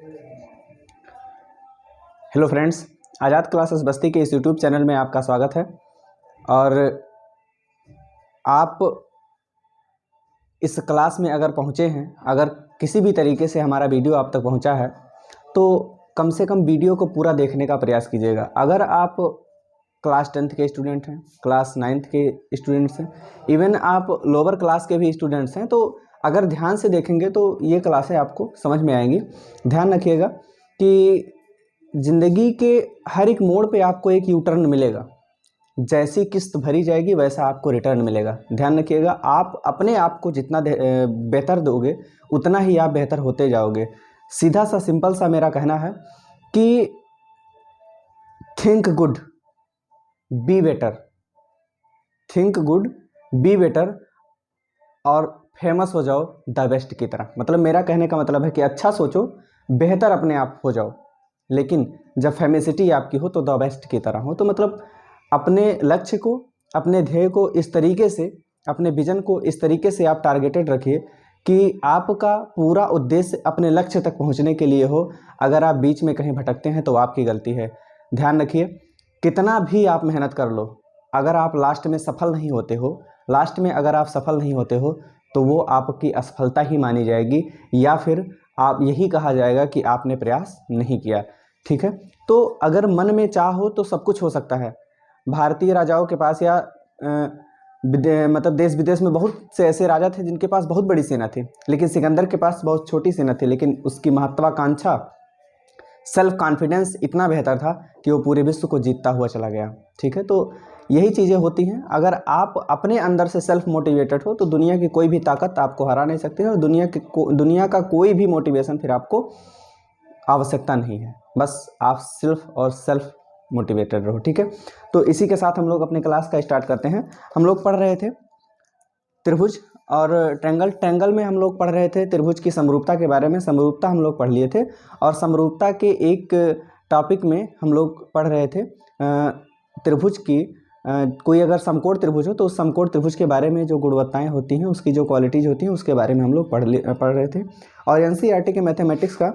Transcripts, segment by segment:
Hello friends, आज़ाद classes बस्ती के इस YouTube channel में आपका स्वागत है। और आप इस क्लास में अगर पहुँचे हैं, अगर किसी भी तरीके से हमारा वीडियो आप तक पहुँचा है तो कम से कम वीडियो को पूरा देखने का प्रयास कीजिएगा। अगर आप क्लास 10th के स्टूडेंट हैं, क्लास 9th के स्टूडेंट्स हैं, इवन आप लोअर क्लास के भी स्टूडेंट्स हैं, तो अगर ध्यान से देखेंगे तो ये क्लासें आपको समझ में आएंगी। ध्यान रखिएगा कि ज़िंदगी के हर एक मोड़ पे आपको एक यू टर्न मिलेगा। जैसी किस्त भरी जाएगी वैसा आपको रिटर्न मिलेगा। ध्यान रखिएगा, आप अपने आप को जितना बेहतर दोगे उतना ही आप बेहतर होते जाओगे। सीधा सा सिंपल सा मेरा कहना है कि think good be better, think good be better और फेमस हो जाओ द बेस्ट की तरह। मतलब मेरा कहने का मतलब है कि अच्छा सोचो, बेहतर अपने आप हो जाओ, लेकिन जब फेमिसिटी आपकी हो तो द बेस्ट की तरह हो। तो मतलब अपने लक्ष्य को, अपने ध्येय को इस तरीके से, अपने विजन को इस तरीके से आप टारगेटेड रखिए कि आपका पूरा उद्देश्य अपने लक्ष्य तक पहुंचने के लिए हो। अगर आप बीच में कहीं भटकते हैं तो आपकी गलती है। ध्यान रखिए, कितना भी आप मेहनत कर लो, अगर आप लास्ट में सफल नहीं होते हो, लास्ट में अगर आप सफल नहीं होते हो तो वो आपकी असफलता ही मानी जाएगी, या फिर आप यही कहा जाएगा कि आपने प्रयास नहीं किया। ठीक है, तो अगर मन में चाह हो तो सब कुछ हो सकता है। भारतीय राजाओं के पास या मतलब देश विदेश में बहुत से ऐसे राजा थे जिनके पास बहुत बड़ी सेना थी, लेकिन सिकंदर के पास बहुत छोटी सेना थी, लेकिन उसकी महत्वाकांक्षा, सेल्फ कॉन्फिडेंस इतना बेहतर था कि वो पूरे विश्व को जीतता हुआ चला गया। ठीक है, तो यही चीज़ें होती हैं। अगर आप अपने अंदर से सेल्फ मोटिवेटेड हो तो दुनिया की कोई भी ताकत आपको हरा नहीं सकती है, और दुनिया का कोई भी मोटिवेशन फिर आपको आवश्यकता नहीं है। बस आप सिर्फ और सेल्फ मोटिवेटेड रहो। ठीक है, तो इसी के साथ हम लोग अपने क्लास का स्टार्ट करते हैं। हम लोग पढ़ रहे थे त्रिभुज और ट्रायंगल में हम लोग पढ़ रहे थे त्रिभुज की समरूपता के बारे में। समरूपता हम लोग पढ़ लिए थे, और समरूपता के एक टॉपिक में हम लोग पढ़ रहे थे त्रिभुज की कोई अगर समकोण त्रिभुज हो तो उस समकोण त्रिभुज के बारे में जो गुणवत्ताएं होती हैं, उसकी जो क्वालिटीज होती हैं, उसके बारे में हम लोग पढ़ रहे थे। और एनसीईआरटी के मैथमेटिक्स का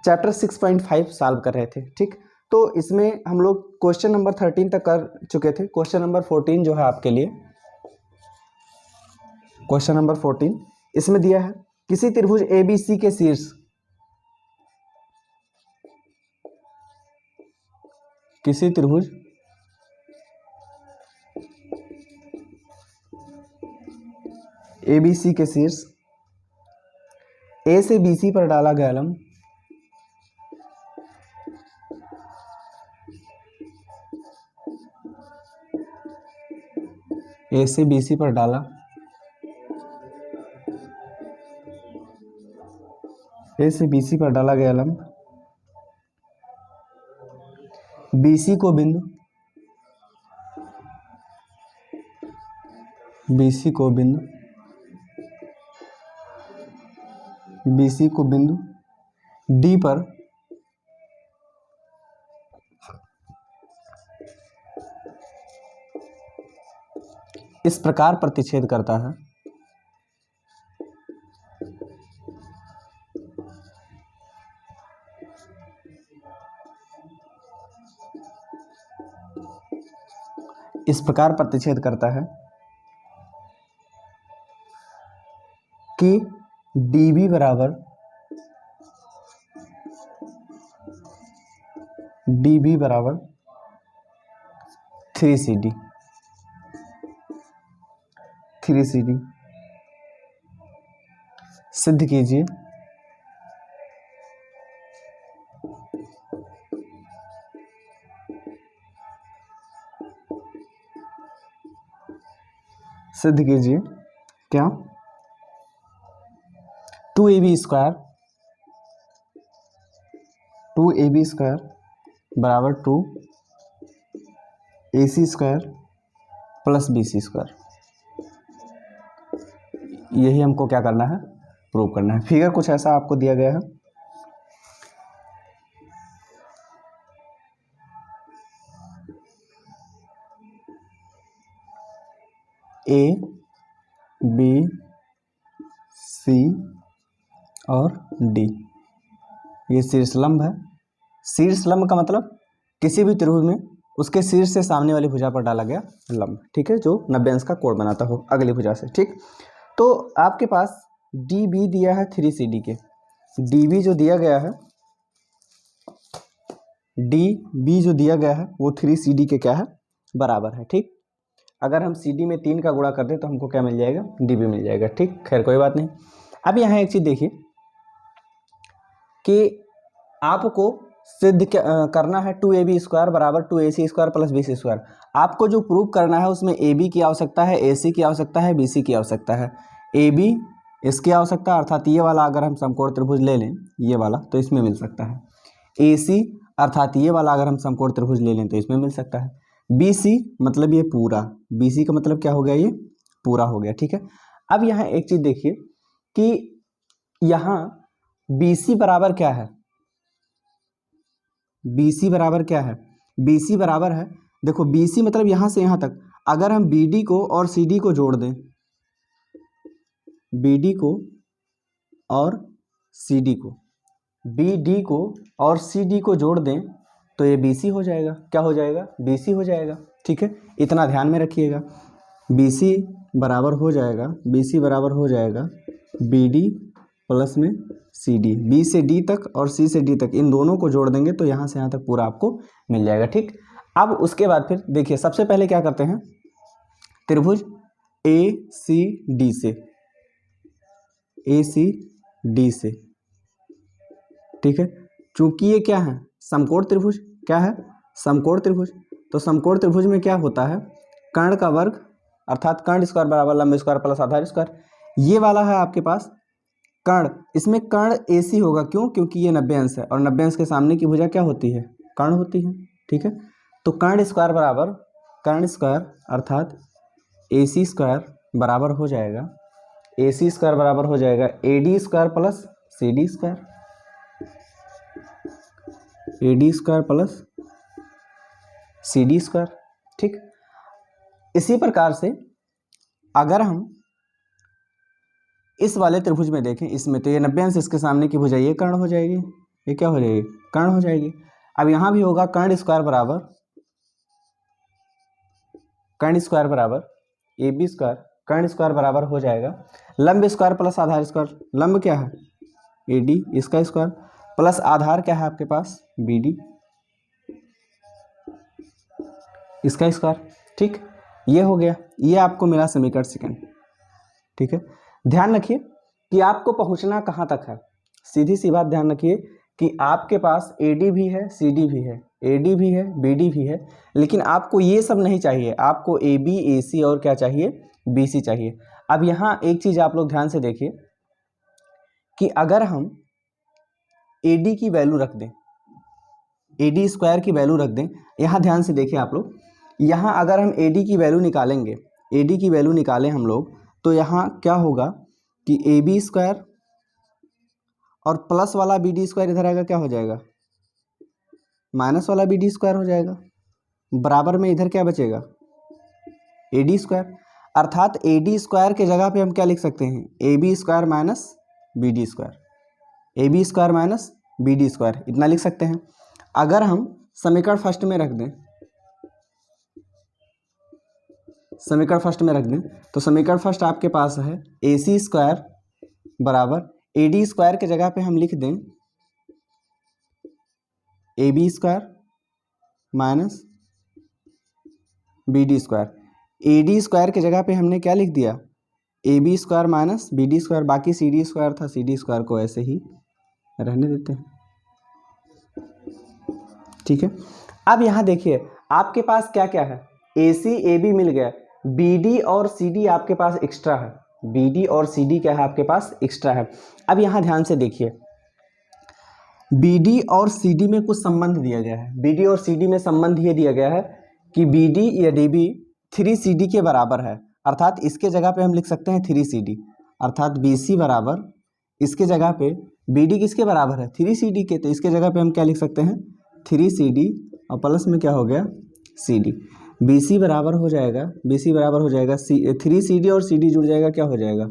चैप्टर 6.5 सॉल्व कर रहे थे। ठीक, तो इसमें हम लोग क्वेश्चन नंबर 13 तक कर चुके थे। क्वेश्चन नंबर 14 जो है आपके लिए, क्वेश्चन नंबर 14 इसमें दिया है, किसी त्रिभुज एबीसी के शीर्ष, किसी त्रिभुज एबीसी के शीर्ष ए से बीसी पर डाला गया लंब ए से बीसी पर डाला ए से बीसी पर डाला गया लंब बीसी को बिंदु बीसी को बिंदु बीसी को बिंदु डी पर इस प्रकार प्रतिच्छेद करता है, इस प्रकार प्रतिच्छेद करता है कि डीबी बराबर डीबी बराबर 3CD 3CD सिद्ध कीजिए सिद्ध कीजिए क्या 2AB स्क्वायर बराबर 2AC square plus BC square. यही हमको क्या करना है, प्रूव करना है। फिगर कुछ ऐसा आपको दिया गया है, A B C और D, ये शीर्षलंब है। शीर्षलंब का मतलब किसी भी त्रिभुज में उसके शीर्ष से सामने वाली भुजा पर डाला गया लंब, ठीक है, जो 90 अंश का कोण बनाता हो अगली भुजा से, ठीक। तो आपके पास डी बी दिया है 3CD के, डी बी जो दिया गया है, डी बी जो दिया गया है वो 3CD के क्या है, बराबर है, ठीक। अगर हम CD में 3 का गुणा कर दें तो हमको क्या मिल जाएगा, DB मिल जाएगा, ठीक। खैर कोई बात नहीं। अब यहाँ एक चीज़ देखिए कि आपको सिद्ध करना है 2AB² बराबर 2AC² प्लस BC²। आपको जो प्रूव करना है उसमें AB की आवश्यकता है, AC की आवश्यकता है, BC की आवश्यकता है। AB इसकी आवश्यकता अर्थात ये वाला अगर हम समकोण त्रिभुज ले लें, ये वाला, तो इसमें मिल सकता है। AC अर्थात ये वाला अगर हम समकोण त्रिभुज ले लें तो इसमें मिल सकता है। BC मतलब ये पूरा, BC का मतलब क्या हो गया, ये पूरा हो गया, ठीक है। अब यहाँ एक चीज़ देखिए कि यहाँ BC बराबर क्या है, BC बराबर क्या है, BC बराबर है, देखो BC मतलब यहाँ से यहाँ तक, अगर हम BD को और CD को जोड़ दें, BD को और CD को, BD को और CD को जोड़ दें तो ये BC हो जाएगा, क्या हो जाएगा, BC हो जाएगा, ठीक है। इतना ध्यान में रखिएगा, BC बराबर हो जाएगा, BC बराबर हो जाएगा BD प्लस में CD, B से D तक और C से D तक, इन दोनों को जोड़ देंगे तो यहाँ से यहाँ तक पूरा आपको मिल जाएगा, ठीक। अब उसके बाद फिर देखिए, सबसे पहले क्या करते हैं, त्रिभुज ACD से, ACD से, ठीक है, चूंकि ये क्या है, समकोण त्रिभुज, क्या है, समकोण त्रिभुज, तो समकोण त्रिभुज में क्या होता है, कर्ण का वर्ग अर्थात कर्ण स्क्वायर बराबर लंब स्क्वायर प्लस आधार स्क्वायर। ये वाला है आपके पास कर्ण, इसमें कर्ण AC होगा, क्यों, क्योंकि ये 90 अंश है और 90 अंश के सामने की भुजा क्या होती है, कर्ण होती है, ठीक है। तो कर्ण स्क्वायर बराबर कर्ण स्क्वायर अर्थात AC² बराबर हो जाएगा, AC² बराबर हो जाएगा AD² plus CD², AD² plus CD², ठीक। इसी प्रकार से अगर हम इस वाले त्रिभुज में देखें, इसमें तो ये 90 अंश, इसके सामने की भुजा ये कर्ण हो जाएगी, ये क्या हो जाएगी, कर्ण हो जाएगी। अब यहाँ भी होगा कर्ण स्क्वायर बराबर AB², कर्ण स्क्वायर बराबर हो जाएगा लंब स्क्वायर प्लस आधार स्क्वायर। लंब क्या है, AD, इसका स्क्वायर प्लस आधार क्या है आपके पास, BD, इसका स्क्वायर, ठीक। ये हो गया, ये आपको मिला समीकरण सेकंड, ठीक है। ध्यान रखिए कि आपको पहुंचना कहाँ तक है, सीधी सी बात ध्यान रखिए कि आपके पास AD भी है, CD भी है, AD भी है, BD भी है, लेकिन आपको ये सब नहीं चाहिए, आपको AB, AC और क्या चाहिए, BC चाहिए। अब यहाँ एक चीज़ आप लोग ध्यान से देखिए कि अगर हम AD की वैल्यू रख दें, AD² की वैल्यू रख दें, यहाँ ध्यान से देखिए आप लोग, यहाँ अगर हम AD की वैल्यू निकालेंगे, AD की वैल्यू निकालें हम लोग, तो यहाँ क्या होगा कि AB² और प्लस वाला BD² इधर आएगा, क्या हो जाएगा, माइनस वाला BD² हो जाएगा, बराबर में इधर क्या बचेगा, AD², अर्थात AD² के जगह पे हम क्या लिख सकते हैं, AB² minus BD², AB² minus BD², इतना लिख सकते हैं। अगर हम समीकरण फर्स्ट में रख दें, समीकरण फर्स्ट में रख दें तो समीकरण फर्स्ट आपके पास है AC² बराबर AD² के जगह पे हम लिख दें AB² माइनस BD², AD² के जगह पे हमने क्या लिख दिया, AB² माइनस BD², बाकी CD² था, CD² को ऐसे ही रहने देते हैं, ठीक है। अब यहाँ देखिए आपके पास क्या क्या है, AC AB मिल गया, BD और CD आपके पास एक्स्ट्रा है, BD और CD क्या है आपके पास एक्स्ट्रा है। अब यहाँ ध्यान से देखिए, BD और CD में कुछ संबंध दिया गया है, BD और CD में संबंध ये दिया गया है कि BD या DB 3CD के बराबर है, अर्थात इसके जगह पे हम लिख सकते हैं 3CD, अर्थात BC बराबर, इसके जगह पे BD किसके बराबर है, 3CD के, तो इसके जगह पे हम क्या लिख सकते हैं, 3CD और प्लस में क्या हो गया, CD। BC बराबर हो जाएगा, BC बराबर हो जाएगा 3CD और CD जुड़ जाएगा, क्या हो जाएगा,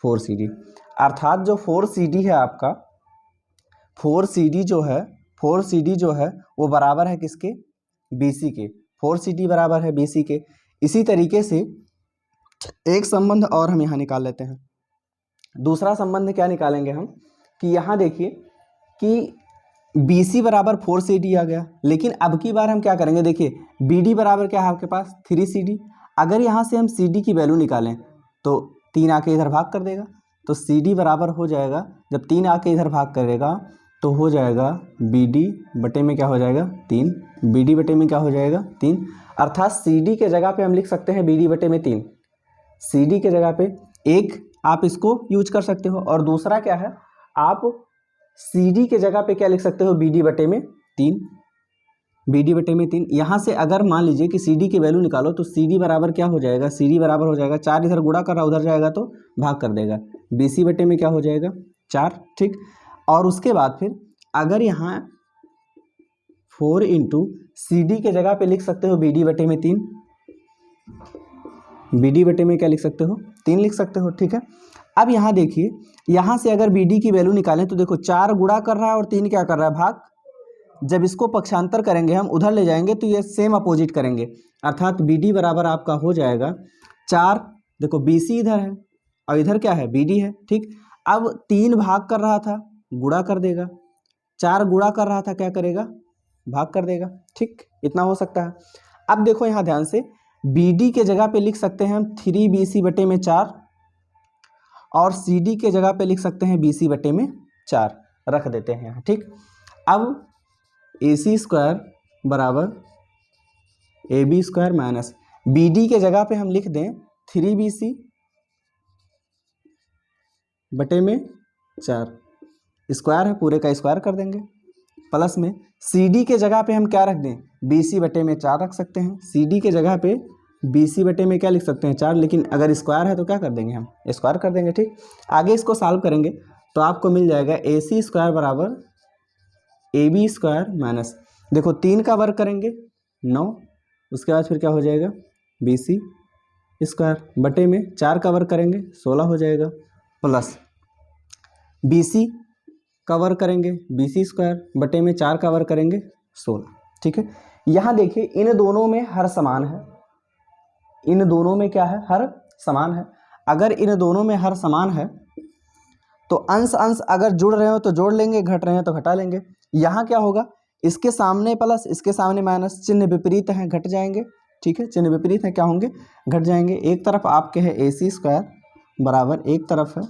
4CD, अर्थात जो 4CD है आपका, 4CD जो है वो बराबर है किसके, BC के। 4CD बराबर है BC के। इसी तरीके से एक संबंध और हम यहाँ निकाल लेते हैं। दूसरा संबंध क्या निकालेंगे हम कि यहाँ देखिए कि BC बराबर 4CD आ गया, लेकिन अब की बार हम क्या करेंगे, देखिए BD बराबर क्या है आपके पास 3CD। अगर यहाँ से हम CD की वैल्यू निकालें तो 3 आके इधर भाग कर देगा, तो CD बराबर हो जाएगा, जब 3 आके इधर भाग करेगा तो हो जाएगा BD बटे में क्या हो जाएगा 3, BD बटे में क्या हो जाएगा 3, अर्थात CD के जगह पे हम लिख सकते हैं BD बटे में 3। CD के जगह पे एक आप इसको यूज कर सकते हो, और दूसरा क्या है, आप CD के जगह पे क्या लिख सकते हो, BD बटे में 3, BD बटे में 3। यहाँ से अगर मान लीजिए कि CD की वैल्यू निकालो तो CD बराबर क्या हो जाएगा, CD बराबर हो जाएगा 4, इधर गुणा कर रहा उधर जाएगा तो भाग कर देगा, BC बटे में क्या हो जाएगा 4, ठीक। और उसके बाद फिर अगर यहाँ 4 इंटू CD के जगह पे लिख सकते हो BD बटे में 3, BD बटे में क्या लिख सकते हो 3 लिख सकते हो, ठीक है। अब यहाँ देखिए, यहाँ से अगर BD की वैल्यू निकालें तो देखो 4 गुणा कर रहा है और 3 क्या कर रहा है, भाग। जब इसको पक्षांतर करेंगे हम उधर ले जाएंगे तो ये सेम अपोजिट करेंगे, अर्थात BD बराबर आपका हो जाएगा 4। देखो BC इधर है और इधर क्या है BD है, ठीक। अब 3 भाग कर रहा था गुणा कर देगा, 4 गुणा कर रहा था क्या करेगा, भाग कर देगा, ठीक। इतना हो सकता है। अब देखो यहाँ ध्यान से, BD के जगह पे लिख सकते हैं हम 3BC बटे में 4, और CD के जगह पे लिख सकते हैं BC बटे में 4, रख देते हैं यहाँ, ठीक। अब AC स्क्वायर बराबर AB स्क्वायर माइनस BD के जगह पे हम लिख दें 3BC बटे में 4, स्क्वायर है पूरे का स्क्वायर कर देंगे, प्लस में CD के जगह पे हम क्या रख दें, BC बटे में 4 रख सकते हैं। CD के जगह पे BC बटे में क्या लिख सकते हैं 4, लेकिन अगर स्क्वायर है तो क्या कर देंगे, हम स्क्वायर कर देंगे, ठीक। आगे इसको सॉल्व करेंगे तो आपको मिल जाएगा AC स्क्वायर बराबर AB स्क्वायर माइनस, देखो 3 का वर्ग करेंगे 9, उसके बाद फिर क्या हो जाएगा BC स्क्वायर बटे में 4 का वर्ग करेंगे 16 हो जाएगा, प्लस BC का वर्ग करेंगे BC स्क्वायर बटे में 4 का वर्ग करेंगे 16, ठीक है। यहाँ देखिए इन दोनों में हर समान है, इन दोनों में क्या है, हर समान है। अगर इन दोनों में हर समान है तो अंश अंश अगर जुड़ रहे हो तो जोड़ लेंगे, घट रहे हैं तो घटा लेंगे। यहाँ क्या होगा, इसके सामने प्लस इसके सामने माइनस, चिन्ह विपरीत हैं घट जाएंगे, ठीक है, चिन्ह विपरीत हैं क्या होंगे, घट जाएंगे। एक तरफ आपके है AC स्क्वायर बराबर, एक तरफ है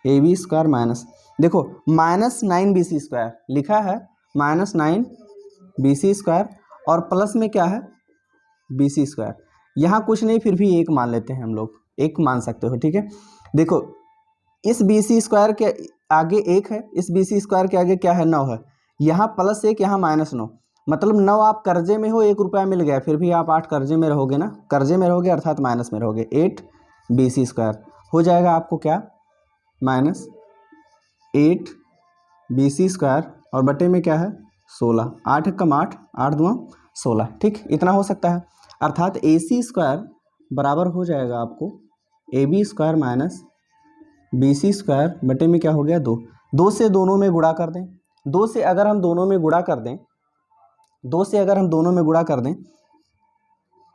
AB स्क्वायर माइनस, देखो -9BC स्क्वायर लिखा है, -9BC स्क्वायर और प्लस में क्या है BC स्क्वायर। यहाँ कुछ नहीं फिर भी एक मान लेते हैं हम लोग, एक मान सकते हो, ठीक है। देखो इस BC स्क्वायर के आगे 1 है, इस BC स्क्वायर के आगे क्या है 9 है, यहाँ +1 यहाँ -9, मतलब 9 आप कर्जे में हो, 1 रुपया मिल गया, फिर भी आप 8 कर्जे में रहोगे ना, कर्जे में रहोगे अर्थात माइनस में रहोगे। 8BC स्क्वायर हो जाएगा आपको क्या -8BC स्क्वायर और बटे में क्या है 16, 8 कम 8, 8 दूना 16, ठीक। इतना हो सकता है, अर्थात AC स्क्वायर बराबर हो जाएगा आपको AB square minus BC square बटे में क्या हो गया 2, 2 से दोनों में गुणा कर दें, 2 से अगर हम दोनों में गुणा कर दें, 2 से अगर हम दोनों में गुणा कर दें,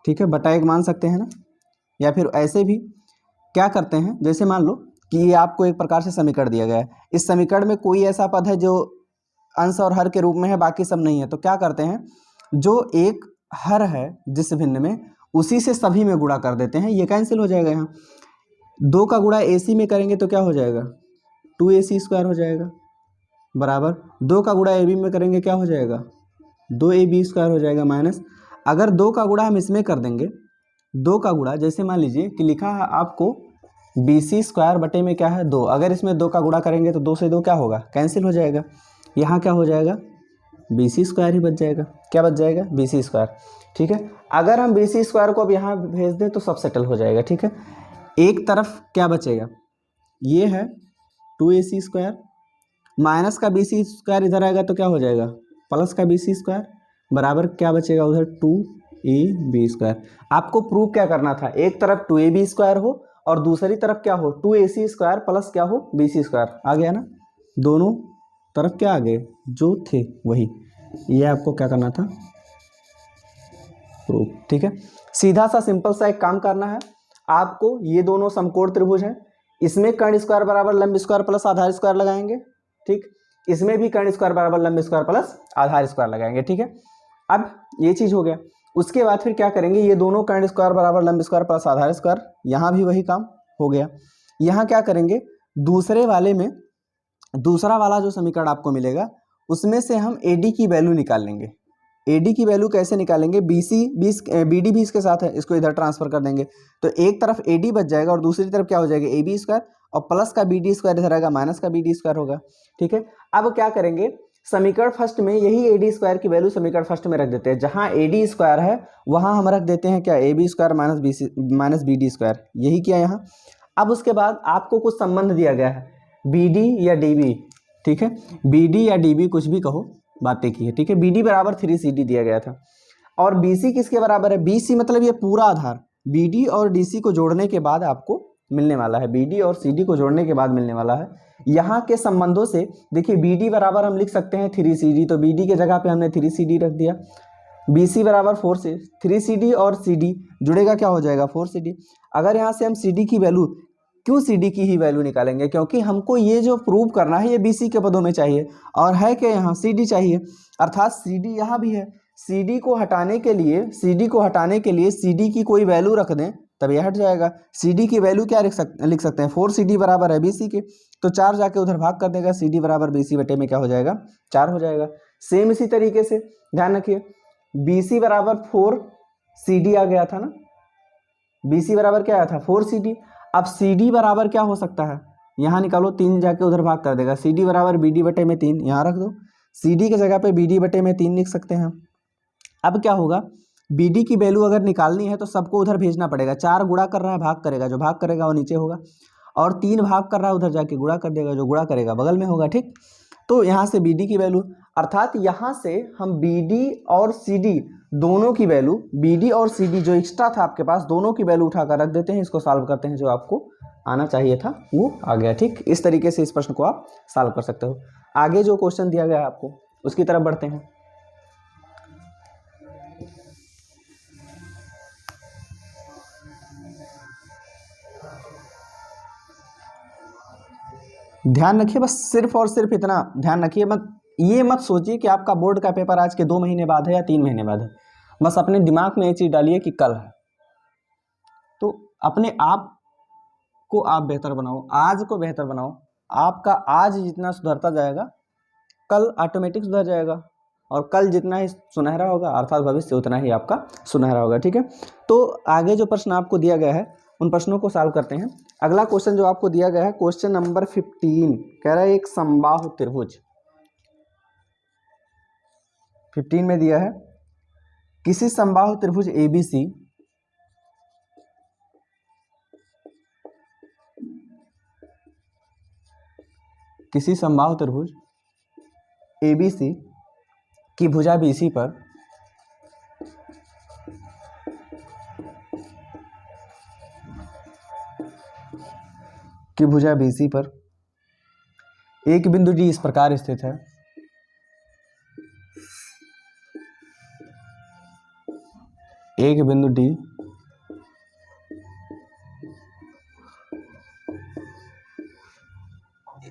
ठीक है, बटा 1 मान सकते हैं ना, या फिर ऐसे भी क्या करते हैं, जैसे मान लो कि ये आपको एक प्रकार से समीकरण दिया गया है, इस समीकरण में कोई ऐसा पद है जो अंश और हर के रूप में है, बाकी सब नहीं है, तो क्या करते हैं, जो एक हर है जिस भिन्न में उसी से सभी में गुणा कर देते हैं, ये कैंसिल हो जाएगा। यहाँ 2 का गुणा AC में करेंगे तो क्या हो जाएगा 2AC स्क्वायर हो जाएगा, बराबर 2 का गुणा AB में करेंगे क्या हो जाएगा 2AB स्क्वायर हो जाएगा, माइनस अगर 2 का गुणा हम इसमें कर देंगे, 2 का गुणा जैसे मान लीजिए कि लिखा है आपको BC स्क्वायर बटे में क्या है 2, अगर इसमें 2 का गुणा करेंगे तो 2 से 2 क्या होगा कैंसिल हो जाएगा, यहाँ क्या हो जाएगा BC स्क्वायर ही बच जाएगा, क्या बच जाएगा BC स्क्वायर, ठीक है। अगर हम BC स्क्वायर को अब यहाँ भेज दें तो सब सेटल हो जाएगा, ठीक है। एक तरफ क्या बचेगा, ये है 2AC स्क्वायर, माइनस का BC स्क्वायर इधर आएगा तो क्या हो जाएगा प्लस का BC स्क्वायर, बराबर क्या बचेगा उधर 2AB स्क्वायर। आपको प्रूव क्या करना था, एक तरफ 2AB स्क्वायर हो और दूसरी तरफ क्या हो 2AC स्क्वायर प्लस क्या हो BC स्क्वायर, आ गया ना, दोनों तरफ क्या आ गए, जो थे वही, ये आपको क्या करना था, प्रूफ। ठीक है, सीधा सा सिंपल सा एक काम करना है आपको। ये दोनों समकोण त्रिभुज हैं, इसमें कर्ण स्क्वायर बराबर लंब स्क्वायर प्लस आधार स्क्वायर लगाएंगे। ठीक, इसमें भी कर्ण स्क्वायर बराबर लंब स्क्वायर प्लस आधार स्क्वायर लगाएंगे। ठीक है, अब ये चीज हो गया। उसके बाद फिर क्या करेंगे, ये दोनों कर्ण स्क्वायर बराबर लंब स्क्वायर प्लस आधार स्क्वायर, यहाँ भी वही काम हो गया। यहाँ क्या करेंगे, दूसरे वाले में दूसरा वाला जो समीकरण आपको मिलेगा उसमें से हम AD की वैल्यू निकाल लेंगे। AD की वैल्यू कैसे निकालेंगे, BD भी इसके साथ है, इसको इधर ट्रांसफर कर देंगे, तो एक तरफ AD बच जाएगा और दूसरी तरफ क्या हो जाएगा, AB स्क्वायर, और प्लस का BD स्क्वायर इधर आएगा, माइनस का BD स्क्वायर होगा। ठीक है, अब क्या करेंगे, समीकरण फर्स्ट में यही AD स्क्वायर की वैल्यू समीकरण फर्स्ट में रख देते हैं। जहां AD स्क्वायर है वहां हम रख देते हैं क्या, AB square minus BD square, यही किया यहाँ। अब उसके बाद आपको कुछ संबंध दिया गया है, BD या DB। ठीक है, BD या DB कुछ भी कहो, बातें की है। ठीक है, BD बराबर 3CD दिया गया था, और BC किसके बराबर है, BC मतलब ये पूरा आधार, BD और DC को जोड़ने के बाद आपको मिलने वाला है, BD और CD को जोड़ने के बाद मिलने वाला है। यहाँ के संबंधों से देखिए, BD बराबर हम लिख सकते हैं 3CD, तो BD के जगह पे हमने 3CD रख दिया। BC बराबर 3CD और CD जुड़ेगा, क्या हो जाएगा, 4CD। अगर यहाँ से हम CD की वैल्यू, क्यों CD की ही वैल्यू निकालेंगे, क्योंकि हमको ये जो प्रूव करना है ये BC के पदों में चाहिए, और है कि यहाँ CD चाहिए, अर्थात CD यहाँ भी है। CD को हटाने के लिए CD की कोई वैल्यू रख दें तब ये हट जाएगा। CD की वैल्यू क्या लिख सकते हैं, 4CD बराबर है BC के, तो 4 जाके उधर भाग कर देगा, CD बराबर BC बटे में क्या हो जाएगा, 4 हो जाएगा। सेम इसी तरीके से ध्यान रखिए, BC बराबर 4CD आ गया था ना, BC बराबर क्या आया था, 4CD। अब CD बराबर क्या हो सकता है, यहाँ निकालो, 3 जाके उधर भाग कर देगा, CD बराबर BD बटे में 3, यहाँ रख दो, CD की जगह पे BD बटे में 3 लिख सकते हैं। अब क्या होगा, BD की वैल्यू अगर निकालनी है तो सबको उधर भेजना पड़ेगा, 4 गुणा कर रहा है भाग करेगा, जो भाग करेगा वो नीचे होगा, और 3 भाग कर रहा है उधर जाके गुणा कर देगा, जो गुणा करेगा बगल में होगा। ठीक, तो यहाँ से BD की वैल्यू, अर्थात यहाँ से हम BD और CD दोनों की वैल्यू, BD और CD जो एक्स्ट्रा था आपके पास, दोनों की वैल्यू उठाकर रख देते हैं, इसको सॉल्व करते हैं, जो आपको आना चाहिए था वो आ गया। ठीक, इस तरीके से इस प्रश्न को आप सॉल्व कर सकते हो। आगे जो क्वेश्चन दिया गया है आपको उसकी तरफ बढ़ते हैं। ध्यान रखिए, बस सिर्फ और सिर्फ इतना ध्यान रखिए, ये मत सोचिए कि आपका बोर्ड का पेपर आज के 2 महीने बाद है या 3 महीने बाद है। बस अपने दिमाग में ये चीज डालिए कि कल है, तो अपने आप को आप बेहतर बनाओ, आज को बेहतर बनाओ। आपका आज जितना सुधरता जाएगा कल ऑटोमेटिक सुधर जाएगा, और कल जितना ही सुनहरा होगा अर्थात भविष्य उतना ही आपका सुनहरा होगा। ठीक है, तो आगे जो प्रश्न आपको दिया गया है उन प्रश्नों को सॉल्व करते हैं। अगला क्वेश्चन जो आपको दिया गया है, क्वेश्चन नंबर 15, कह रहा है एक समबाहु त्रिभुज, 15 में दिया है, किसी समबाहु त्रिभुज ABC ABC की भुजा BC पर एक बिंदु D इस प्रकार स्थित है, एक बिंदु D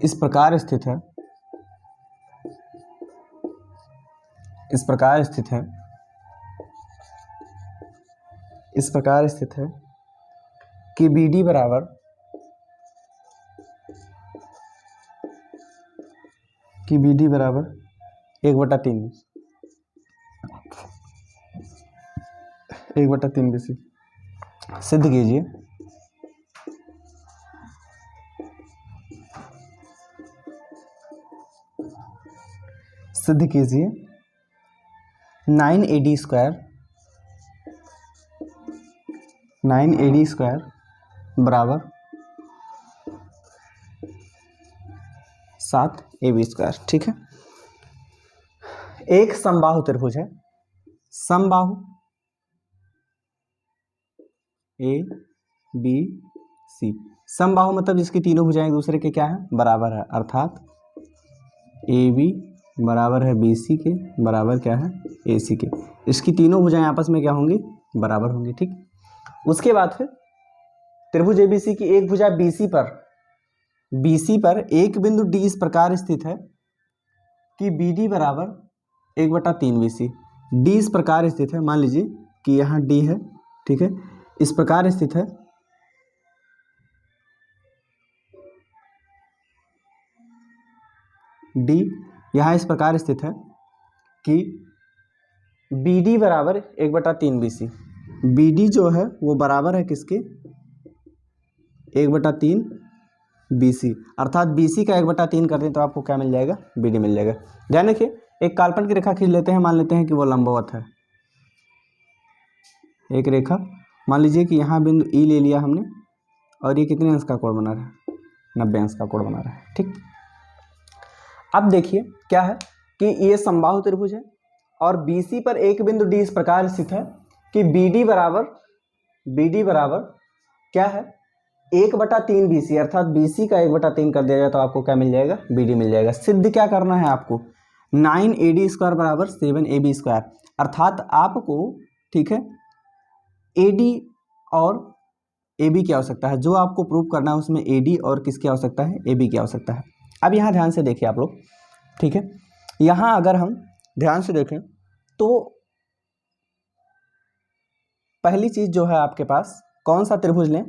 इस प्रकार स्थित है, कि BD बराबर 1/3 BC। सिद्ध कीजिए। सिद्ध कीजिए 9AD स्क्वायर बराबर 7AB स्क्वायर। ठीक है, एक समबाहु त्रिभुज है, समबाहु ABC, समबाहु मतलब जिसकी तीनों भुजाएं एक दूसरे के क्या है, बराबर है, अर्थात ए बी बराबर है बी सी के बराबर क्या है ए सी के। इसकी तीनों भुजाएं आपस में क्या होंगी बराबर होंगी। ठीक, उसके बाद फिर त्रिभुज ए बी सी की एक भुजा बी सी पर एक बिंदु डी इस प्रकार स्थित है कि बी डी बराबर 1/3 बी सी। डी इस प्रकार स्थित है, मान लीजिए कि यहाँ डी है, ठीक है, इस प्रकार स्थित है डी यहाँ इस प्रकार स्थित है कि बी डी बराबर 1/3 बी सी। बी डी जो है वो बराबर है किसके 1/3 बी सी, अर्थात बी सी का 1/3 कर दें तो आपको क्या मिल जाएगा बी डी मिल जाएगा। ध्यान रखिए, एक काल्पनिक रेखा खींच लेते हैं, मान लेते हैं कि वो लंबवत है। एक रेखा मान लीजिए कि यहाँ बिंदु ई ले लिया हमने और ये कितने अंश का कोण बना रहा है 90 अंश का कोण बना रहा है। ठीक, अब देखिए क्या है कि ये समबाहु त्रिभुज है और BC पर एक बिंदु D इस प्रकार स्थित है कि BD बराबर क्या है 1/3 BC, अर्थात BC का 1/3 कर दिया जाए तो आपको क्या मिल जाएगा BD मिल जाएगा। सिद्ध क्या करना है आपको 9AD² बराबर 7AB², अर्थात आपको ठीक है AD और AB की आवश्यकता है। जो आपको प्रूव करना है उसमें AD और किसकी आवश्यकता है AB की आवश्यकता है। अब यहाँ ध्यान से देखिए आप लोग, ठीक है, यहाँ अगर हम ध्यान से देखें तो पहली चीज जो है आपके पास कौन सा त्रिभुज लें,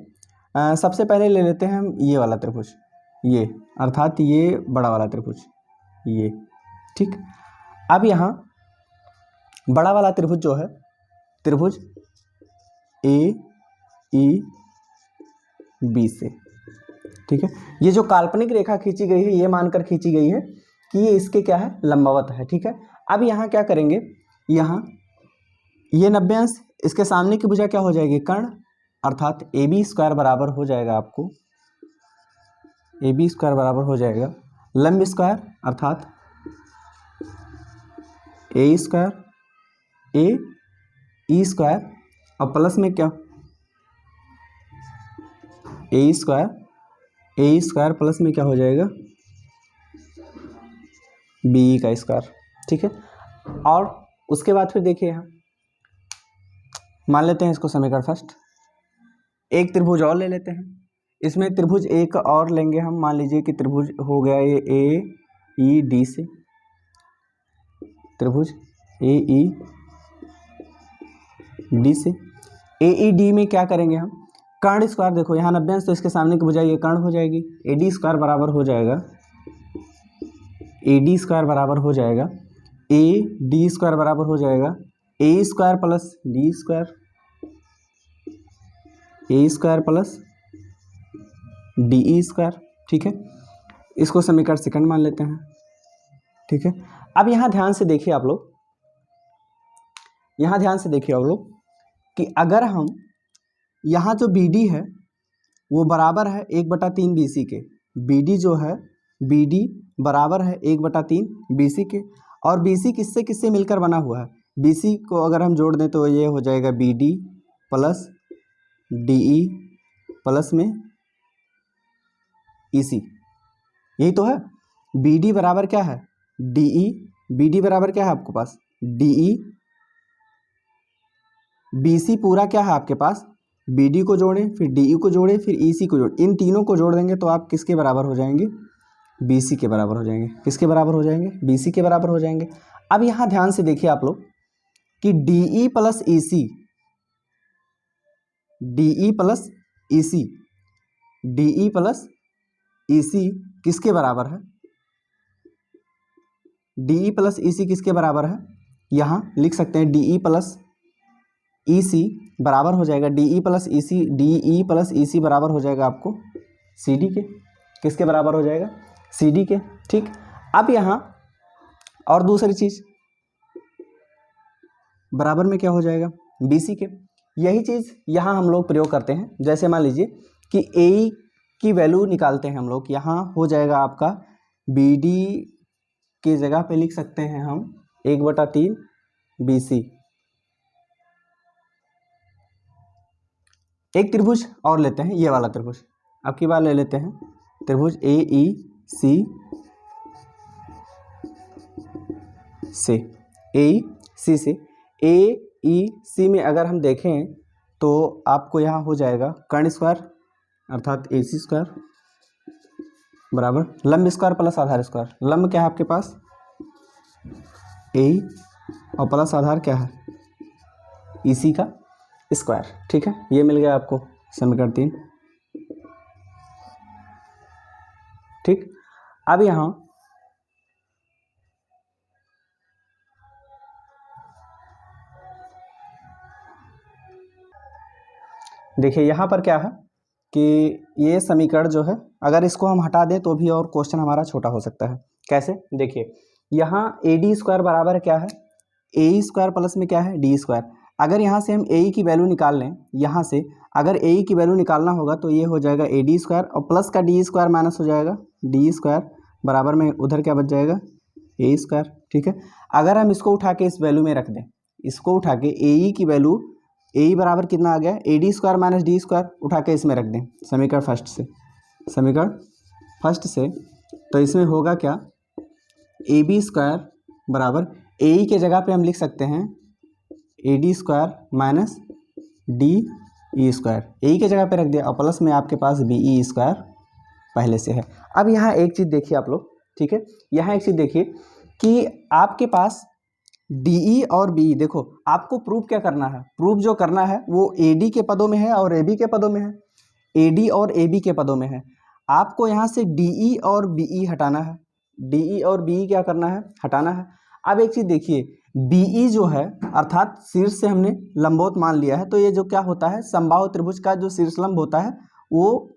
सबसे पहले ले लेते हैं हम ये वाला त्रिभुज, ये अर्थात ये बड़ा वाला त्रिभुज ये। ठीक, अब यहाँ बड़ा वाला त्रिभुज जो है त्रिभुज AEB से, ठीक है, ये जो काल्पनिक रेखा खींची गई है ये मानकर खींची गई है कि ये इसके क्या है लंबवत है। ठीक है, अब यहाँ क्या करेंगे, यहाँ ये 90 अंश, इसके सामने की भुजा क्या हो जाएगी कर्ण, अर्थात AB² बराबर हो जाएगा आपको AB² बराबर हो जाएगा लंब स्क्वायर अर्थात A² AE² और प्लस में क्या AE² प्लस में क्या हो जाएगा BE का स्क्वायर। ठीक है, और उसके बाद फिर देखिए यहाँ मान लेते हैं इसको समीकरण फर्स्ट, एक त्रिभुज और ले लेते हैं, इसमें त्रिभुज एक और लेंगे हम, मान लीजिए कि त्रिभुज हो गया ये AED से, त्रिभुज AED से, AED में क्या करेंगे हम कर्ण स्क्वायर, देखो यहाँ 90 अंश तो इसके सामने की भुजा ये कर्ण हो जाएगी, AD² बराबर हो जाएगा AD² बराबर हो जाएगा AD² बराबर हो जाएगा A² plus D² A² plus DE²। ठीक है, इसको समीकरण सेकंड मान लेते हैं। ठीक है, अब यहाँ ध्यान से देखिए आप लोग, यहाँ ध्यान से देखिए आप लोग कि अगर हम यहाँ जो BD है वो बराबर है 1/3 BC के, BD जो है BD बराबर है 1/3 BC के, और BC किससे किससे मिलकर बना हुआ है, BC को अगर हम जोड़ दें तो ये हो जाएगा BD प्लस DE प्लस में EC, यही तो है। BD बराबर क्या है DE, BD बराबर क्या है आपके पास DE, BC पूरा क्या है आपके पास BD को जोड़ें फिर DE को जोड़ें फिर EC को जोड़ें, इन तीनों को जोड़ देंगे तो आप किसके बराबर हो जाएंगे BC के बराबर हो जाएंगे। किसके बराबर हो जाएंगे BC के बराबर हो जाएंगे। अब यहाँ ध्यान से देखिए आप लोग कि DE plus EC, DE plus EC, DE plus EC किसके बराबर है, DE प्लस EC किसके बराबर है, यहाँ लिख सकते हैं DE प्लस EC बराबर हो जाएगा DE प्लस EC बराबर हो जाएगा आपको CD के, किसके बराबर हो जाएगा CD के। ठीक, अब यहाँ और दूसरी चीज बराबर में क्या हो जाएगा BC के, यही चीज यहाँ हम लोग प्रयोग करते हैं। जैसे मान लीजिए कि AE की वैल्यू निकालते हैं हम लोग, यहाँ हो जाएगा आपका BD की जगह पे लिख सकते हैं हम 1/3 BC। एक त्रिभुज और लेते हैं, ये वाला त्रिभुज अब की बार ले लेते हैं त्रिभुज AEC से, ए ई सी से, ए ई सी में अगर हम देखें तो आपको यहाँ हो जाएगा कर्ण स्क्वायर अर्थात ए सी स्क्वायर बराबर लंब स्क्वायर प्लस आधार स्क्वायर। लंब क्या है आपके पास ए और प्लस आधार क्या है ई सी का स्क्वायर। ठीक है, ये मिल गया आपको समीकरण 3। ठीक, अब यहाँ देखिए, यहाँ पर क्या है कि ये समीकरण जो है अगर इसको हम हटा दें तो भी और क्वेश्चन हमारा छोटा हो सकता है। कैसे, देखिए यहाँ ए डी स्क्वायर बराबर क्या है ए स्क्वायर प्लस में क्या है डी स्क्वायर। अगर यहाँ से हम ए की वैल्यू निकाल लें, यहाँ से अगर ए की वैल्यू निकालना होगा तो ये हो जाएगा ए डी स्क्वायर और प्लस का डी स्क्वायर माइनस हो जाएगा डी स्क्वायर बराबर में उधर क्या बच जाएगा ए स्क्वायर। ठीक है, अगर हम इसको उठा के इस वैल्यू में रख दें, इसको उठा के ए की वैल्यू ए बराबर कितना आ गया ए D square minus D square उठा के इसमें रख दें समीकरण फर्स्ट से, तो इसमें होगा क्या ए बी स्क्वायर बराबर ए के जगह पे हम लिख सकते हैं A D square minus D E square, A के जगह पे रख दिया और प्लस में आपके पास बी ई स्क्वायर पहले से है। अब यहाँ एक चीज़ देखिए आप लोग, ठीक है, यहाँ एक चीज़ देखिए कि आपके पास डी ई और बी ई, देखो आपको प्रूफ क्या करना है, प्रूफ जो करना है वो ए डी के पदों में है और ए बी के पदों में है, ए डी और ए बी के पदों में है। आपको यहाँ से डी ई और बी ई हटाना है, डी ई और बी ई क्या करना है हटाना है। अब एक चीज़ देखिए, बी ई जो है अर्थात शीर्ष से हमने लंबवत मान लिया है, तो ये जो क्या होता है समबाहु त्रिभुज का जो शीर्ष लंब होता है वो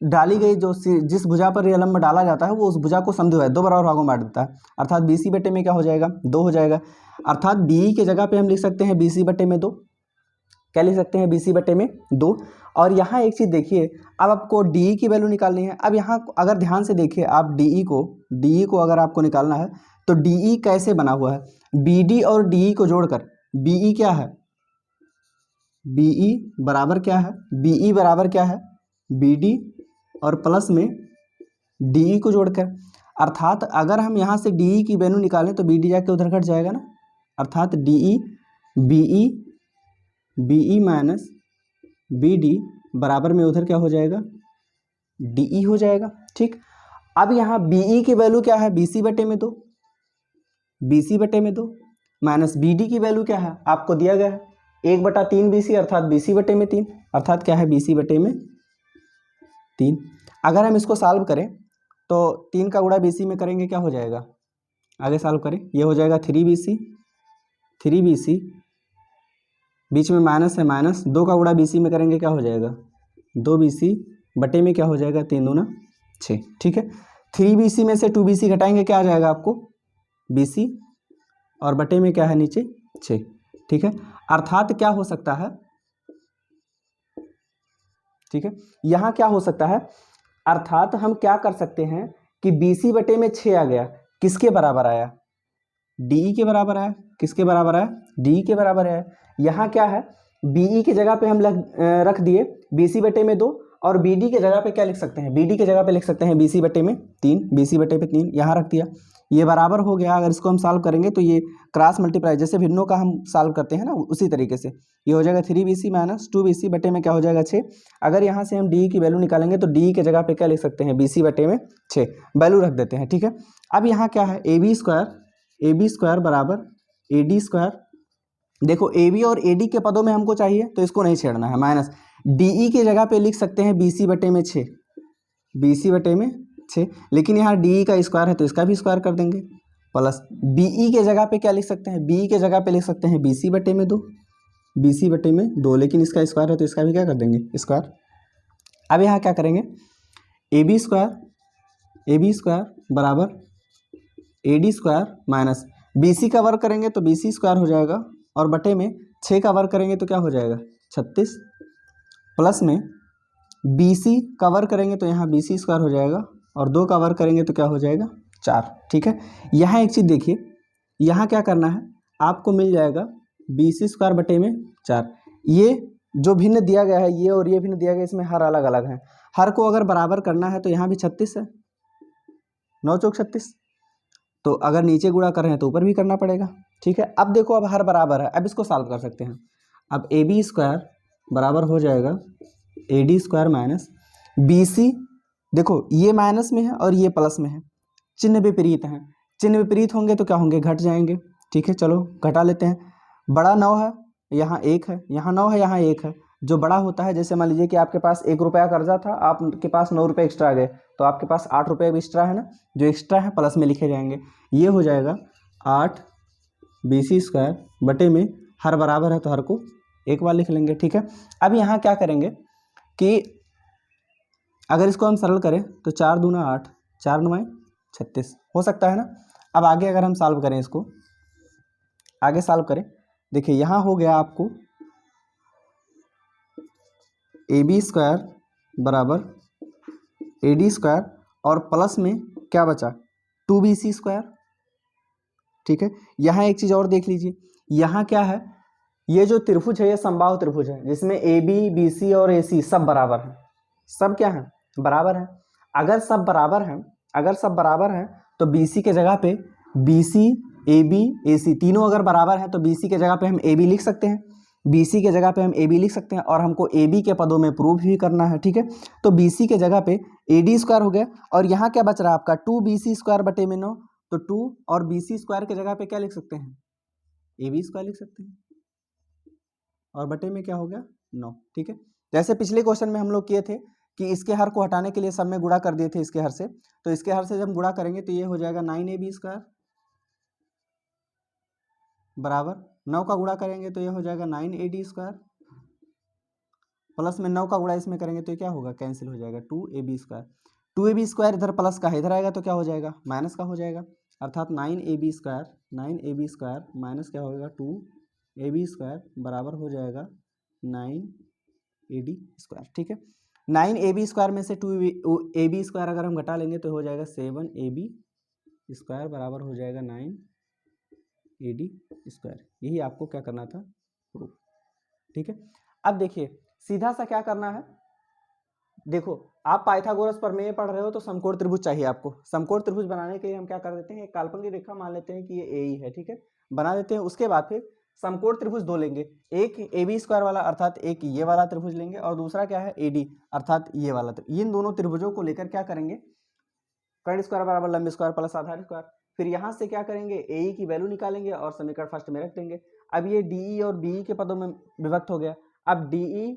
डाली गई जो जिस भुजा पर यह लंब डाला जाता है वो उस भुजा को समद्विभाजित 2 बराबर भागों में बांट देता है, अर्थात बी सी बटे में क्या हो जाएगा 2 हो जाएगा। अर्थात बी ई के जगह पे हम लिख सकते हैं बी सी बटे में 2, क्या लिख सकते हैं बी सी बटे में 2। और यहाँ एक चीज़ देखिए, अब आपको डी ई की वैल्यू निकालनी है। अब यहाँ अगर ध्यान से देखिए आप डी ई को अगर आपको निकालना है तो डी ई कैसे बना हुआ है, बी डी और डी ई को जोड़कर बी ई क्या है बी ई बराबर क्या है बी ई बराबर क्या है बी डी और प्लस में डी ई को जोड़कर, अर्थात अगर हम यहाँ से डी ई की वैल्यू निकालें तो बी डी जाके उधर घट जाएगा ना, अर्थात D E B E minus B D बराबर में उधर क्या हो जाएगा डी ई हो जाएगा। ठीक, अब यहाँ बी ई की वैल्यू क्या है बी सी बटे में 2, बी सी बटे में 2 माइनस बी डी की वैल्यू क्या है आपको दिया गया है 1/3 बी सी अर्थात बी सी बटे में 3, अर्थात क्या है बी सी बटे में 3। अगर हम इसको सॉल्व करें तो 3 का गुणा बी सी में करेंगे क्या हो जाएगा, आगे सॉल्व करें, ये हो जाएगा 3 बी सी बीच में माइनस है माइनस, 2 का गुणा बी सी में करेंगे क्या हो जाएगा 2 बी सी बटे में क्या हो जाएगा 3 दूना 6। ठीक है, 3 बी सी में से 2 बी सी घटाएंगे क्या आ जाएगा आपको बी सी और बटे में क्या है नीचे 6। ठीक है, अर्थात क्या हो सकता है, ठीक है, यहाँ क्या हो सकता है, अर्थात हम क्या कर सकते हैं कि बी सी बटे में 6 आ गया, किसके बराबर आया डी ई के बराबर आया, किसके बराबर आया डी ई के बराबर आया। यहाँ क्या है बी ई की जगह पे हम रख दिए बी सी बटे में 2 और बी डी के जगह पे क्या लिख सकते हैं बी डी के जगह पे लिख सकते हैं बी सी बटे में 3, बी सी बटे पे 3 यहाँ रख दिया, ये बराबर हो गया। अगर इसको हम सॉल्व करेंगे तो ये क्रॉस मल्टीप्लाई जैसे भिन्नों का हम सॉल्व करते हैं ना उसी तरीके से ये हो जाएगा 3 B C minus 2 B C बटे में क्या हो जाएगा 6। अगर यहाँ से हम डी की वैल्यू निकालेंगे तो डी के जगह पे क्या लिख सकते हैं बी सी बटे में 6 वैल्यू रख देते हैं। ठीक है, अब यहाँ क्या है ए बी स्क्वायर बराबर ए डी स्क्वायर, देखो ए बी और ए डी के पदों में हमको चाहिए तो इसको नहीं छेड़ना है, माइनस डी ई के जगह पे लिख सकते हैं बी सी बटे में 6, बी सी बटे में 6, लेकिन यहाँ डी ई का स्क्वायर है तो इसका भी स्क्वायर कर देंगे, प्लस बी ई के जगह पे क्या लिख सकते हैं बी ई के जगह पे लिख सकते हैं बी सी बटे में 2, बी सी बटे में 2, लेकिन इसका स्क्वायर है तो इसका भी क्या कर देंगे स्क्वायर। अब यहाँ क्या करेंगे ए बी स्क्वायर बराबर A D square minus B C का वर्ग करेंगे तो बी सी स्क्वायर हो जाएगा और बटे में 6 का वर्ग करेंगे तो क्या हो जाएगा 36, प्लस में बी सी का वर्ग करेंगे तो यहाँ बी सी स्क्वायर हो जाएगा और 2 का वर्ग करेंगे तो क्या हो जाएगा 4। ठीक है, यहाँ एक चीज़ देखिए, यहाँ क्या करना है आपको मिल जाएगा बी सी स्क्वायर बटे में 4, ये जो भिन्न दिया गया है ये और ये भिन्न दिया गया इसमें हर अलग अलग है, हर को अगर बराबर करना है तो यहाँ भी 36 है, 9 चौक 36, तो अगर नीचे गुणा कर रहे हैं तो ऊपर भी करना पड़ेगा, ठीक है। अब देखो, अब हर बराबर है, अब इसको सॉल्व कर सकते हैं। अब ए बी स्क्वायर बराबर हो जाएगा A D square minus B C. देखो ये माइनस में है और ये प्लस में है, चिन्ह विपरीत हैं, चिन्ह विपरीत होंगे तो क्या होंगे, घट जाएंगे, ठीक है। चलो घटा लेते हैं। बड़ा 9 है, यहाँ 1 है, यहाँ 9 है, यहाँ 1 है। जो बड़ा होता है, जैसे मान लीजिए कि आपके पास 1 रुपया कर्जा था, आपके पास 9 रुपये एक्स्ट्रा आ गए, तो आपके पास 8 रुपये भी एक्स्ट्रा है ना, जो एक्स्ट्रा है प्लस में लिखे जाएंगे। ये हो जाएगा 8 बी सी स्क्वायर बटे में, हर बराबर है तो हर को एक बार लिख लेंगे, ठीक है। अब यहाँ क्या करेंगे कि अगर इसको हम सरल करें तो 4 दूना 8, 4 9 36 हो सकता है ना। अब आगे अगर हम सॉल्व करें, इसको आगे सॉल्व करें, देखिए यहाँ हो गया आपको ए बी स्क्वायर बराबर ए डी स्क्वायर और प्लस में क्या बचा, 2bc स्क्वायर, ठीक है। यहाँ एक चीज़ और देख लीजिए, यहाँ क्या है, ये जो त्रिभुज है ये समबाहु त्रिभुज है, जिसमें ए बी बी सी और ए सी सब बराबर हैं, सब क्या है, बराबर है। अगर सब बराबर हैं, अगर सब बराबर हैं तो बी सी के जगह पे बी सी ए बी ए सी तीनों अगर बराबर हैं तो बी सी के जगह पे हम ए बी लिख सकते हैं, बी सी के जगह पे हम ए बी लिख सकते हैं, और हमको ए बी के पदों में प्रूव भी करना है, ठीक है। तो बी सी के जगह पे ए डी स्क्वायर हो गया, और यहाँ क्या बच रहा है आपका 2bc स्क्वायर बटे में 9, तो 2 और बी सी स्क्वायर के जगह पे क्या लिख सकते हैं, ए बी स्क्वायर लिख सकते हैं, और बटे में क्या हो गया 9, ठीक है। जैसे पिछले क्वेश्चन में हम लोग किए थे कि इसके हर को हटाने के लिए सब में गुणा कर दिए थे इसके हर से, तो इसके हर से जब गुणा करेंगे तो ये हो जाएगा 9ab स्क्वायर बराबर 9 का गुणा करेंगे तो ये हो जाएगा 9ad स्क्वायर, प्लस में 9 का गुणा इसमें करेंगे तो ये क्या होगा, कैंसिल हो जाएगा 2ab स्क्वायर। 2ab स्क्वायर इधर प्लस का है, इधर आएगा तो क्या हो जाएगा, माइनस का हो जाएगा, अर्थात 9ab स्क्वायर माइनस क्या होगा 2ab स्क्वायर बराबर हो जाएगा 9ad स्क्वायर, ठीक है। 9ab स्क्वायर में से 2ab स्क्वायर अगर हम घटा लेंगे तो हो जाएगा 7ab स्क्वायर बराबर हो जाएगा 9ad स्क्वायर। यही आपको क्या करना था, प्रूफ, ठीक है। अब देखिए सीधा सा क्या करना है, देखो आप पाइथागोरस प्रमेय पढ़ रहे हो तो समकोण त्रिभुज चाहिए आपको। समकोण त्रिभुज बनाने के लिए हम क्या कर देते हैं, एक काल्पनिक रेखा मान लेते हैं कि ये ए ही है, ठीक है, बना देते हैं। उसके बाद फिर समकोण त्रिभुज दो लेंगे, एक ए बी स्क्वायर वाला अर्थात एक ये वाला त्रिभुज लेंगे, और दूसरा क्या है ए डी अर्थात ये वाला। इन दोनों त्रिभुजों को लेकर क्या करेंगे, कर्ण स्क्वायर बराबर लंब स्क्वायर प्लस आधार स्क्वायर, फिर यहाँ से क्या करेंगे ए की वैल्यू निकालेंगे और समीकरण फर्स्ट में रख देंगे। अब ये डी और बी के पदों में विभक्त हो गया। अब डी,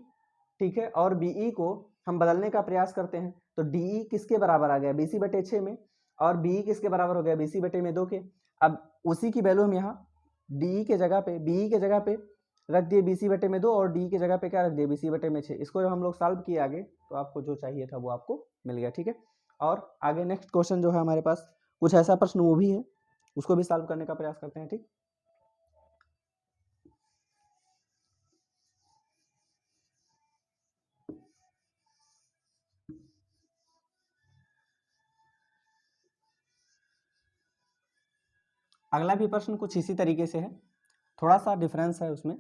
ठीक है, और बीई को हम बदलने का प्रयास करते हैं, तो डी किसके बराबर आ गया, बीसी बटे 6 में, और बी किसके बराबर हो गया, बीसी बटे में 2 के। अब उसी की वैल्यू हम यहाँ डी के जगह पे, बीई के जगह पे रख दिए बीसी बटे में 2, और डी के जगह पे क्या रख दिए, बीसी बटे में 6। इसको जब हम लोग सॉल्व किए आगे तो आपको जो चाहिए था वो आपको मिल गया, ठीक है। और आगे नेक्स्ट क्वेश्चन जो है हमारे पास कुछ ऐसा प्रश्न वो भी है, उसको भी सॉल्व करने का प्रयास करते हैं, ठीक। अगला भी प्रश्न कुछ इसी तरीके से है, थोड़ा सा डिफरेंस है उसमें।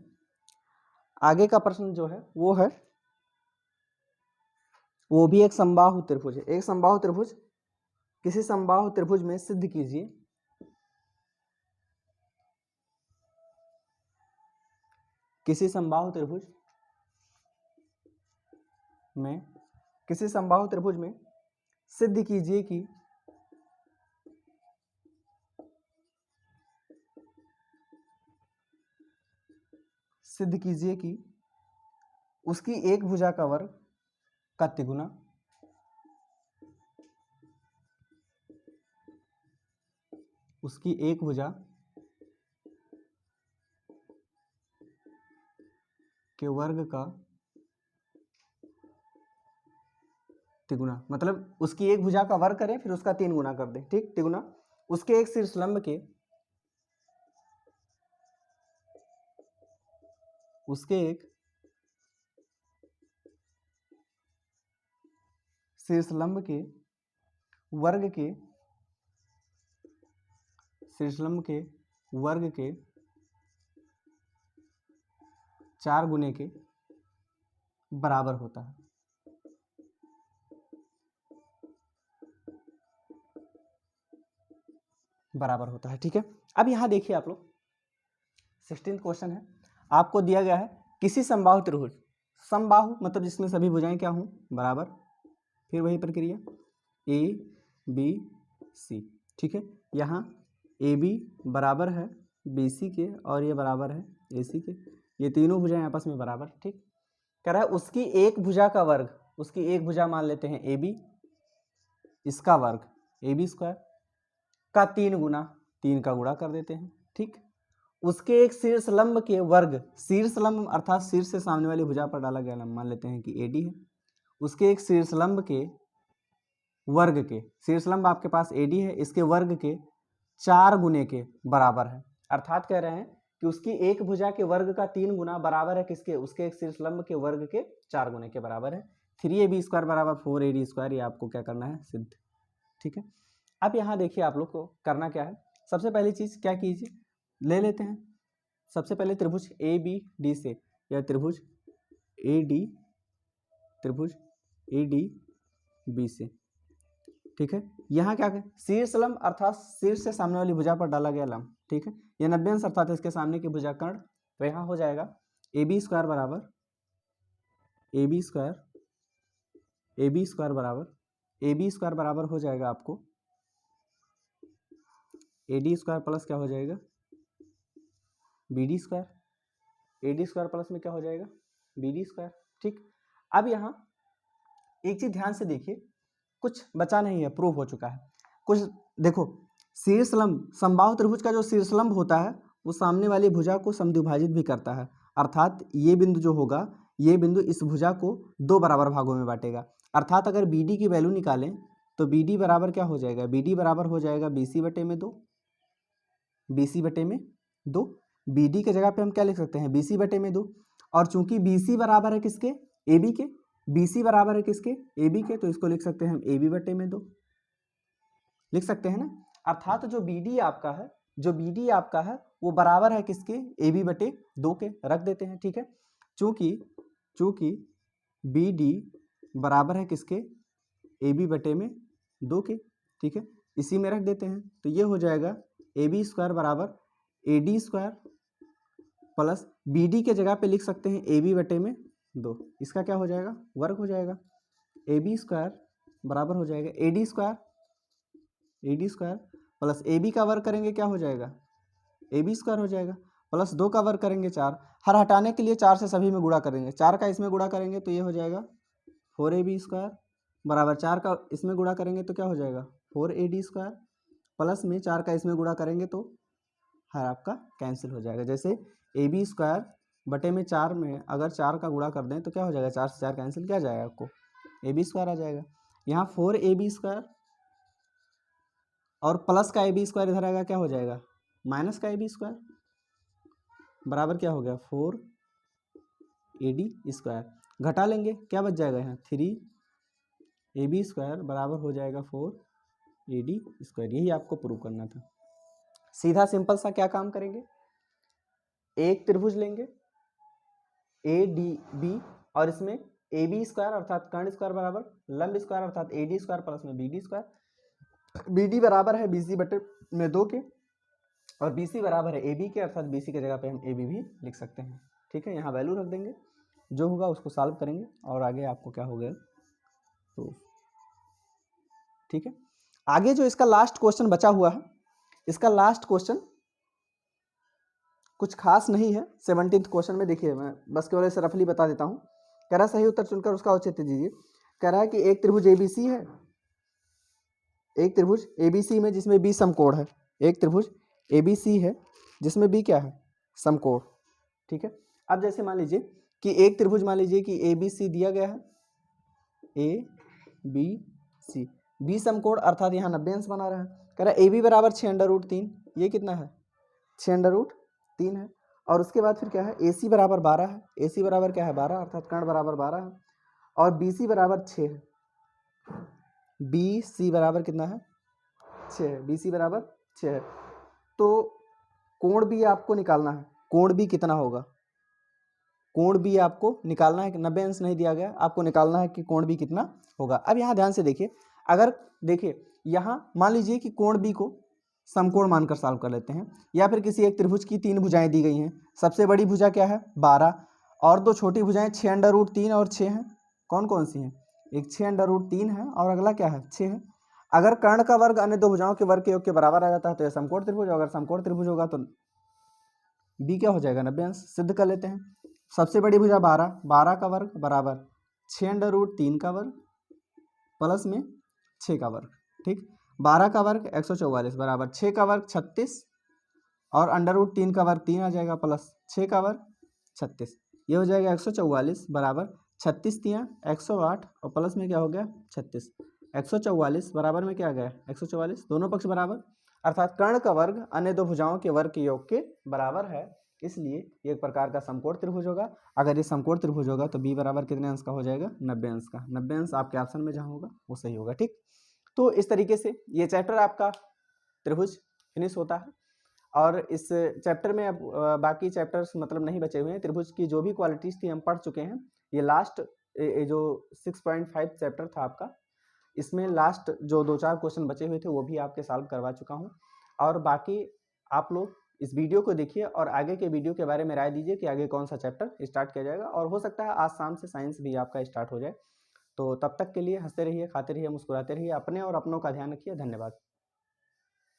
आगे का प्रश्न जो है वो भी एक समबाहु त्रिभुज है। एक समबाहु त्रिभुज, किसी समबाहु त्रिभुज में सिद्ध कीजिए किसी समबाहु त्रिभुज में सिद्ध कीजिए कि उसकी एक भुजा का वर्ग का तिगुना उसकी एक भुजा के वर्ग का तिगुना, मतलब उसकी एक भुजा का वर्ग करें फिर उसका 3 गुना कर दें, ठीक, तिगुना उसके एक शीर्षलंब के शीर्षलंब के वर्ग के 4 गुने के बराबर होता है। बराबर होता है। ठीक है, अब यहाँ देखिए आप लोग 16वां क्वेश्चन है, आपको दिया गया है किसी समबाहु त्रिभुज, समबाहु मतलब जिसमें सभी भुजाएं क्या हों बराबर, फिर वही प्रक्रिया ए बी सी। ठीक है, यहाँ ए बी बराबर है बी सी के और ये बराबर है ए सी के, ये तीनों भुजाएं आपस में बराबर। ठीक, कह रहा है उसकी एक भुजा का वर्ग, उसकी एक भुजा मान लेते हैं ए बी, इसका वर्ग ए बी स्क्वायर का 3 गुना, 3 का गुणा कर देते हैं। ठीक, उसके एक शीर्ष लंब के वर्ग, शीर्ष लंब अर्थात शीर्ष से सामने वाली भुजा पर डाला गया लंब मान लेते हैं कि एडी है, उसके एक शीर्ष लंब के वर्ग के, शीर्ष लंब आपके पास एडी है, इसके वर्ग के 4 गुने के बराबर है। अर्थात कह रहे हैं कि उसकी एक भुजा के वर्ग का 3 गुना बराबर है किसके, उसके एक शीर्ष लंब के वर्ग के 4 गुने के बराबर है। 3ab स्क्वायर बराबर 4ad स्क्वायर, ये आपको क्या करना है सिद्ध। ठीक है, अब यहाँ देखिए आप लोग को करना क्या है, सबसे पहली चीज क्या कीजिए, ले लेते हैं सबसे पहले त्रिभुज ए बी डी से, या त्रिभुज ए डी, त्रिभुज ए डी बी से। ठीक है, यहाँ क्या है शीर्ष लंब अर्थात शीर्ष से सामने वाली भुजा पर डाला गया लंब। ठीक है, ये 90 अंश अर्थात इसके सामने की भुजा कर्ण, तो यहाँ हो जाएगा ए बी स्क्वायर बराबर A B square, A B square बराबर ए बी स्क्वायर बराबर हो जाएगा आपको ए डी स्क्वायर प्लस क्या हो जाएगा B D square, A D square plus में क्या हो जाएगा बी डी स्क्वायर। ठीक, अब यहाँ एक चीज ध्यान से देखिए, कुछ बचा नहीं है, प्रूव हो चुका है कुछ। देखो शीर्षलंब, समबाहु त्रिभुज का जो शीर्षलंब होता है वो सामने वाली भुजा को समद्विभाजित भी करता है, अर्थात ये बिंदु जो होगा, ये बिंदु इस भुजा को 2 बराबर भागों में बांटेगा। अर्थात अगर बी डी की वैल्यू निकालें तो बी डी बराबर क्या हो जाएगा, बी डी बराबर हो जाएगा बी सी बटे में 2, बी सी बटे में 2, बी डी के जगह पे हम क्या लिख सकते हैं बी सी बटे में 2, और चूंकि बी सी बराबर है किसके ए बी के, बी सी बराबर है किसके ए बी के, तो इसको लिख सकते हैं हम ए बी बटे में 2 लिख सकते हैं ना। अर्थात जो बी डी आपका है, जो बी डी आपका है वो बराबर है किसके ए बी बटे 2 के, रख देते हैं। ठीक है, चूंकि बी डी बराबर है किसके ए बी बटे में 2 के। ठीक है, इसी में रख देते हैं, तो ये हो जाएगा ए बी स्क्वायर बराबर A D square plus B D के जगह पे लिख सकते हैं ए बी बटे में 2, इसका क्या हो जाएगा वर्ग हो जाएगा, ए बी स्क्वायर बराबर हो जाएगा A D square plus A B का वर्ग करेंगे क्या हो जाएगा ए बी स्क्वायर हो जाएगा, प्लस 2 का वर्ग करेंगे 4, हर हटाने के लिए 4 से सभी में गुणा करेंगे, 4 का इसमें गुणा करेंगे तो ये हो जाएगा 4ab स्क्वायर बराबर 4 का इसमें गुणा करेंगे तो क्या हो जाएगा 4ad स्क्वायर, प्लस में 4 का इसमें गुणा करेंगे तो हर आपका कैंसिल हो जाएगा। जैसे ए बी स्क्वायर बटे में 4 में अगर 4 का गुणा कर दें तो क्या हो जाएगा, 4 से 4 कैंसिल, क्या जाएगा आपको ए बी स्क्वायर आ जाएगा। यहाँ 4ab स्क्वायर और प्लस का ए बी स्क्वायर इधर आएगा, क्या हो जाएगा माइनस का ए बी स्क्वायर बराबर क्या हो गया 4ad स्क्वायर, घटा लेंगे क्या बच जाएगा यहाँ 3ab स्क्वायर बराबर हो जाएगा 4ad स्क्वायर। यही आपको प्रूव करना था। सीधा सिंपल सा क्या काम करेंगे, एक त्रिभुज लेंगे ए डी बी और इसमें ए बी स्क्वायर अर्थात कर्ण स्क्वायर बराबर लंब स्क्वायर अर्थात ए डी स्क्वायर प्लस में B D square, B D बराबर है बी सी बटे में 2 के और बी सी बराबर है ए बी के, अर्थात बी सी की जगह पे हम ए बी भी लिख सकते हैं। ठीक है, यहाँ वैल्यू रख देंगे, जो होगा उसको सॉल्व करेंगे और आगे आपको क्या हो गया तो ठीक है। आगे जो इसका लास्ट क्वेश्चन बचा हुआ है, इसका लास्ट क्वेश्चन कुछ खास नहीं है। 17th क्वेश्चन में देखिए, मैं बस केवल इसे रफली बता देता हूँ। कह रहा है सही उत्तर चुनकर उसका औचित्य दीजिए। कह रहा है कि एक त्रिभुज एबीसी है, एक त्रिभुज एबीसी में जिसमें बी समकोण है, एक त्रिभुज एबीसी है जिसमें बी क्या है समकोण। ठीक है, अब जैसे मान लीजिए कि एक त्रिभुज मान लीजिए कि ए बी सी दिया गया है, ए बी सी, बी समकोण अर्थात यहाँ 90 अंश बना रहा है। कह रहा है ए बी बराबर 6√3, ये कितना है 6√3 है, और उसके बाद फिर क्या है ए सी बराबर 12 है, ए सी बराबर क्या है 12 अर्थात कर्ण बराबर 12 है, और बी सी बराबर 6 है, बी सी बराबर कितना है 6 है, बी सी बराबर 6 है। तो कोण भी आपको निकालना है, कोण भी कितना होगा, कोण भी आपको निकालना है, 90 अंश नहीं दिया गया, आपको निकालना है कि कोण भी कितना होगा। अब यहाँ ध्यान से देखिए, अगर देखिए यहाँ मान लीजिए कि कोण बी को समकोण मानकर सॉल्व कर लेते हैं। या फिर किसी एक त्रिभुज की 3 भुजाएं दी गई हैं, सबसे बड़ी भुजा क्या है 12 और 2 छोटी भुजाएं 6√3 और 6 हैं। कौन कौन सी हैं? एक 6√3 है और अगला क्या है 6 है। अगर कर्ण का वर्ग अन्य 2 भुजाओं के वर्ग के योग के बराबर आ जाता है तो यह समकोण त्रिभुज, अगर समकोण त्रिभुज होगा तो बी क्या हो जाएगा 90 अंश। सिद्ध कर लेते हैं। सबसे बड़ी भुजा 12 का वर्ग बराबर 6√3 का वर्ग प्लस में 6 का वर्ग, ठीक। 12 का वर्ग 144 बराबर 6 का वर्ग 36 और √3 का वर्ग 3 आ जाएगा प्लस 6 का वर्ग 36। ये हो जाएगा 144 बराबर 36 तियाँ 108 और प्लस में क्या हो गया 36। 144 बराबर में क्या आ गया 144, दोनों पक्ष बराबर, अर्थात कर्ण का वर्ग अन्य 2 भुजाओं के वर्ग के योग के बराबर है, इसलिए ये एक प्रकार का समकोण त्रिभुज होगा। अगर ये समकोण त्रिभुज होगा तो बी बराबर कितने अंश का हो जाएगा 90 अंश का। 90 अंश आपके ऑप्शन में जहाँ होगा वो सही होगा, ठीक। तो इस तरीके से ये चैप्टर आपका त्रिभुज फिनिश होता है और इस चैप्टर में अब बाकी चैप्टर्स मतलब नहीं बचे हुए हैं। त्रिभुज की जो भी क्वालिटीज थी हम पढ़ चुके हैं। ये लास्ट जो 6.5 चैप्टर था आपका, इसमें लास्ट जो 2-4 क्वेश्चन बचे हुए थे वो भी आपके सॉल्व करवा चुका हूँ। और बाकी आप लोग इस वीडियो को देखिए और आगे के वीडियो के बारे में राय दीजिए कि आगे कौन सा चैप्टर स्टार्ट किया जाएगा, और हो सकता है आज शाम से साइंस भी आपका स्टार्ट हो जाए। तो तब तक के लिए हंसते रहिए, खाते रहिए, मुस्कुराते रहिए, अपने और अपनों का ध्यान रखिए। धन्यवाद।